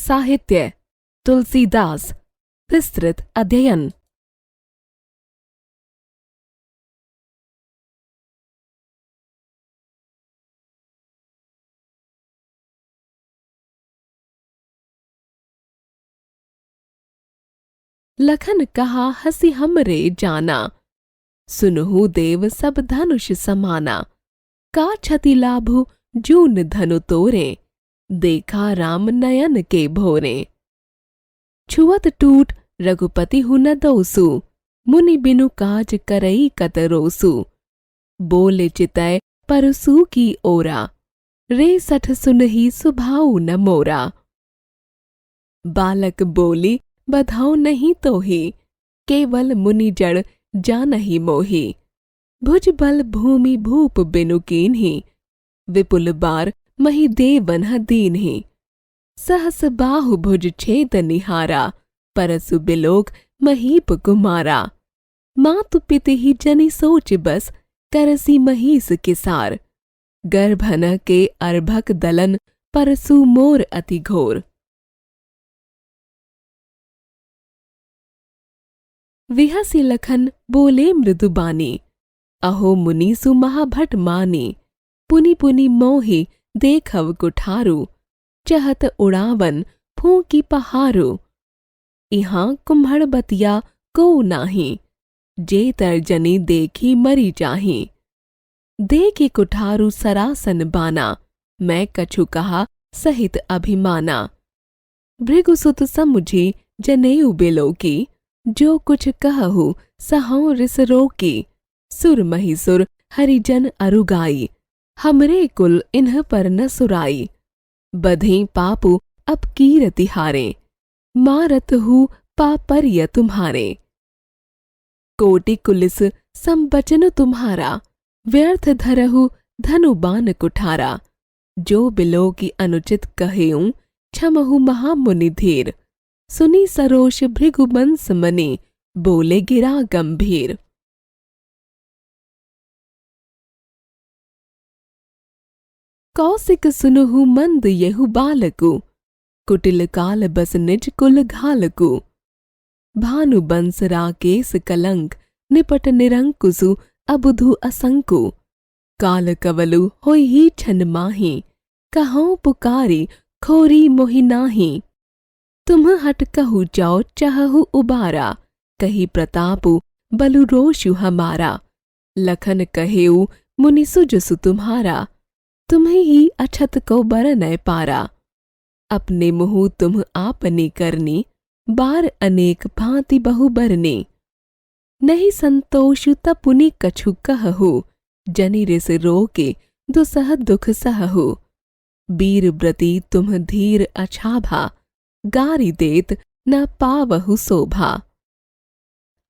साहित्य तुलसीदास विस्तृत अध्ययन। लखन कहा हसी हमरे जाना, सुनहु देव सब धनुष समाना। का क्षति लाभु जून धनु तोरे, देखा राम नयन के भोरे। छुअत टूट रघुपति हु न दोसु, मुनि बिनु काज करई कतरोसु। बोले चितय परसु की ओरा, रे सठ सुनहि सुभाऊ न मोरा। बालक बोली बधाओ नहीं तोहि, केवल मुनि जड़ जानहि मोहि। भुज बल भूमि भूप बिनु कीन्हि, विपुल बार मही देवन दीन्हि। सहस बाहु भुज छेद निहारा, परसु बिलोक महीप कुमारा। मातु पिति ही जनि सोच बस, करसी महीस किसार। गर्भन के अर्भक दलन, परसु मोर अति घोर। विहसी लखन बोले मृदुबानी, अहो मुनीसु महाभट मानी। पुनि पुनि मोहि देखव कुठारु, चहत उड़ावन फूंकी पहारु। इहाँ कुम्हड़ बतिया को नाही, जे तर्जनी देखी मरी जाही। देखी कुठारु सरासन बाना, मैं कछु कहा सहित अभिमाना। भृगुसुत समुझी जनेऊ बिलोकी, जो कुछ कहु सहौ रिस रोकी। सुर महिसुर हरिजन अरुगाई, हमरे कुल इन्ह पर न सुराई। बधे पापु अब कीरति हारे, मारत हूँ पापर्य तुम्हारे। कोटि कुलिस संबचन तुम्हारा, व्यर्थ धरहु धनु बान कुठारा। जो बिलो की अनुचित कहेऊं, क्षमहु महामुनि धीर। सुनी सरोष भृगुबंस मने, बोले गिरा गंभीर। कौशिक सुनहु मंद येहु बालकु, कुटिल काल बस निज कुल घालकु। भानु बंस राकेश कलंक, निपट निरंकुसु अबुधु असंकु। काल कवलु होई ही छन माही, कहौं पुकारी खोरी मोहि नाही। तुम हट कहु जाओ चाहु उबारा, कही प्रतापु बलु रोषु हमारा। लखन कहेऊ मुनि सुजसु तुम्हारा, तुम्हें ही अछत को बरनय पारा। अपने मुँह तुम आपने करनी, बार अनेक भांति बहु बरने। नहीं संतोषु तपुनि कछु कहु, जनि रिस रोके दुसह दुख सहु। बीर व्रती तुम धीर अछाभा, गारी देत न पावहु शोभा।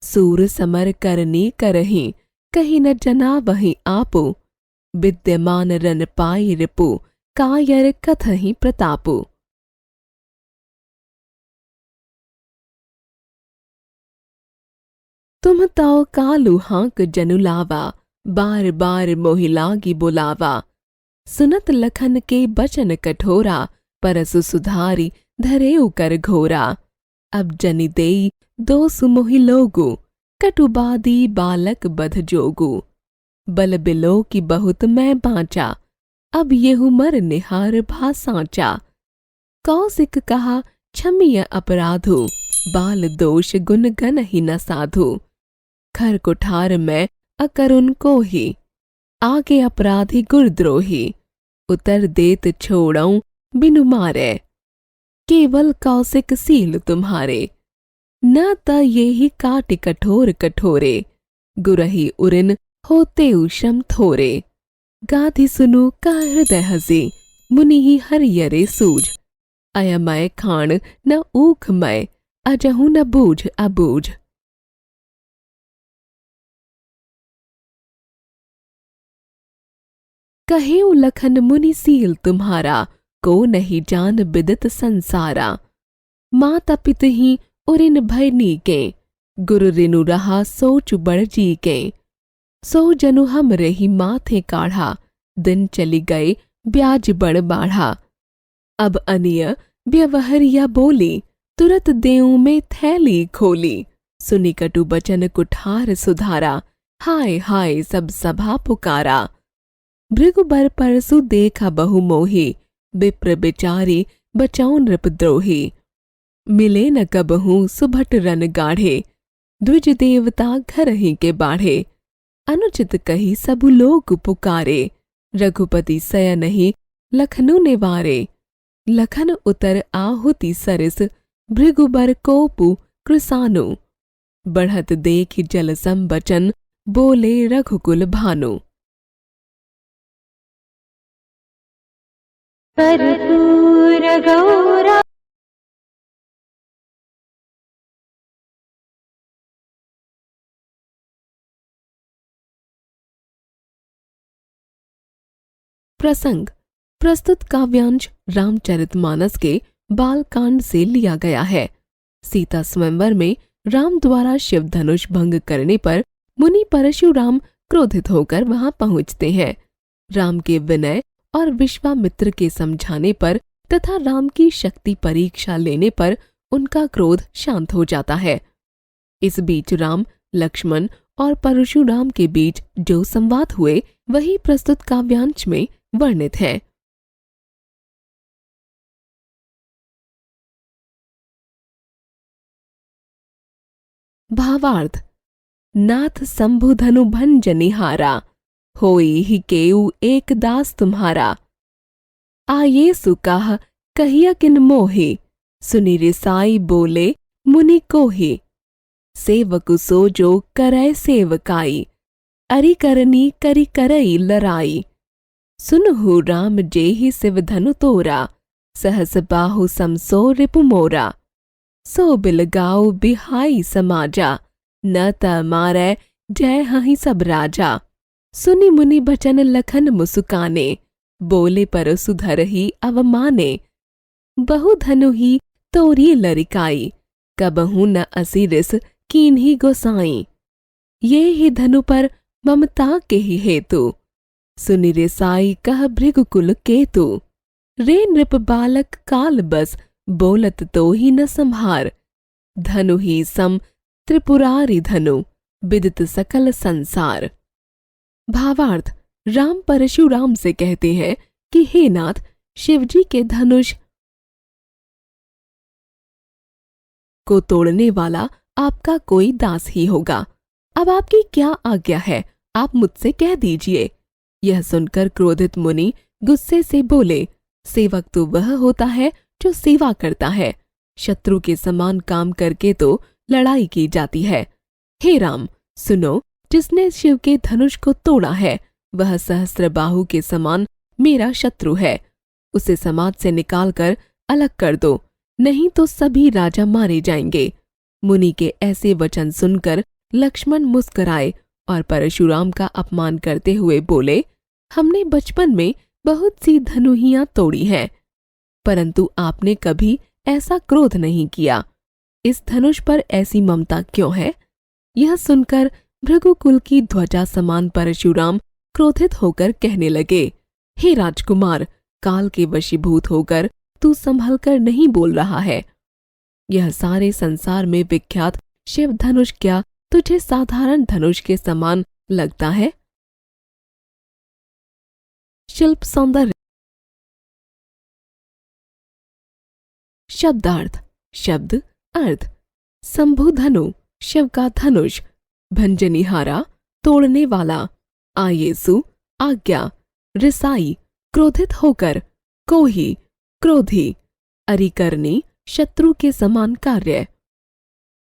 सूर समर करने करहि, कहीं न जना वहीं आपो। विद्यमान रन पाई रिपु, कायर कथहि प्रतापु। तुम ताओ कालु हांक जनु लावा, बार बार मोहि लागी बुलावा। सुनत लखन के बचन कठोरा, परसु सुधारी धरेउ कर घोरा। अब जनि देई दोसु मोहि लोगु, कटुबादी बालक बध जोगु। बल बिलो की बहुत मैं बाँचा, अब येहु मर निहार भा सांचा। कौशिक कहा क्षमीय अपराधु, बाल दोष गुण गन ही न साधु। खर कुठार मैं अकरुन को ही, आगे अपराधी गुरद्रोही। उतर देत छोड़ऊं बिनु मारे, केवल कौशिक सील तुम्हारे। न त ये ही काटि कठोर कठोरे, गुरहि उरिन होते श्रम थोरे। गाधि सुनु का हृदय हसी, मुनि ही हरियरे सूझ। अयमय खाण न ऊख मय, अजहु न बूझ अबूझ। कहेउ लखन मुनि सील तुम्हारा, को नहीं जान बिदित संसारा। माता पित ही उरिन भय नीके, गुरु रिनु रहा सोच बड़ जी के। सो जनु हम रही माथे काढ़ा, दिन चली गए ब्याज बड़ बाढ़ा। अब अनिय व्यवहरिया बोली, तुरत देऊं में थैली खोली। सुनी कटु बचन कुठार सुधारा, हाय हाय सब सभा पुकारा। भृगुबर परसु देखा बहु मोही, विप्र बिचारी बचाऊं नृपद्रोही। मिले न कबहू सुभट रन गाढ़े, द्विज देवता घर ही के बाढ़े। अनुचित कही सबु लोग पुकारे, रघुपति सय नहीं लखनु निवारे। लखन उतर आहुति सरिस, भृगुबर कोपु कृसानु। बढ़त देख जल संबचन, बोले रघुकुल भानु। कर्पूर गौरा प्रसंग प्रस्तुत काव्यांश रामचरितमानस के बालकांड से लिया गया है। सीता स्वयंवर में राम द्वारा शिव धनुष भंग करने पर मुनि परशुराम क्रोधित होकर वहां पहुंचते हैं। राम के विनय और विश्वामित्र के समझाने पर तथा राम की शक्ति परीक्षा लेने पर उनका क्रोध शांत हो जाता है। इस बीच राम, लक्ष्मण और परशुराम के बीच जो संवाद हुए वही प्रस्तुत काव्यांश में वर्णित है। भावार्थ। नाथ शंभु धनु भंज निहारा, होई ही केऊ एक दास तुम्हारा। आये सुकाह कहिया किन मोहे, सुनि रिसाई बोले मुनि कोहे। सेवकु सो जो करय सेवकाई, अरि करनी करि करई लराई। सुनहु राम जेहि शिव धनु तोरा, सहस बाहु समसो रिपु मोरा। सो बिलगाओ बिहाई समाजा, न त मारै जय हहि सब राजा। सुनि मुनि बचन लखन मुसुकाने, बोले परसु धरहि अवमाने। बहु धनु ही तोरी लरिकाई, कबहु न असी रिस कीन्ही गोसाई। ये ही धनु पर ममता के ही हेतु, सुनि रिसाई कह भृगुकुल केतु। रे नृप बालक काल बस, बोलत तो ही न संभार। धनु ही सम त्रिपुरारी धनु, विदित सकल संसार। भावार्थ। राम परशुराम से कहते हैं कि हे नाथ, शिवजी के धनुष को तोड़ने वाला आपका कोई दास ही होगा। अब आपकी क्या आज्ञा है, आप मुझसे कह दीजिए। यह सुनकर क्रोधित मुनि गुस्से से बोले, सेवक तो वह होता है जो सेवा करता है, शत्रु के समान काम करके तो लड़ाई की जाती है। हे राम, सुनो, जिसने शिव के धनुष को तोड़ा है वह सहस्त्रबाहु के समान मेरा शत्रु है। उसे समाज से निकालकर अलग कर दो, नहीं तो सभी राजा मारे जाएंगे। मुनि के ऐसे वचन सुनकर लक्ष्मण मुस्कुराए और परशुराम का अपमान करते हुए बोले, हमने बचपन में बहुत सी धनुहियां तोड़ी हैं, परंतु आपने कभी ऐसा क्रोध नहीं किया। इस धनुष पर ऐसी ममता क्यों है? यह सुनकर भृगुकुल की ध्वजा समान परशुराम क्रोधित होकर कहने लगे, हे राजकुमार, काल के वशीभूत होकर तू संभल कर नहीं बोल रहा है। यह सारे संसार में विख्यात शिव धनुष क्या तुझे साधारण धनुष के समान लगता है? शिल्प सौंदर्य। शब्दार्थ। शब्द अर्थ। शंभु धनु शिव का धनुष, भंजनिहारा तोड़ने वाला, आयेसु आज्ञा, रिसाई क्रोधित होकर, कोही क्रोधी, अरिकरणी शत्रु के समान कार्य।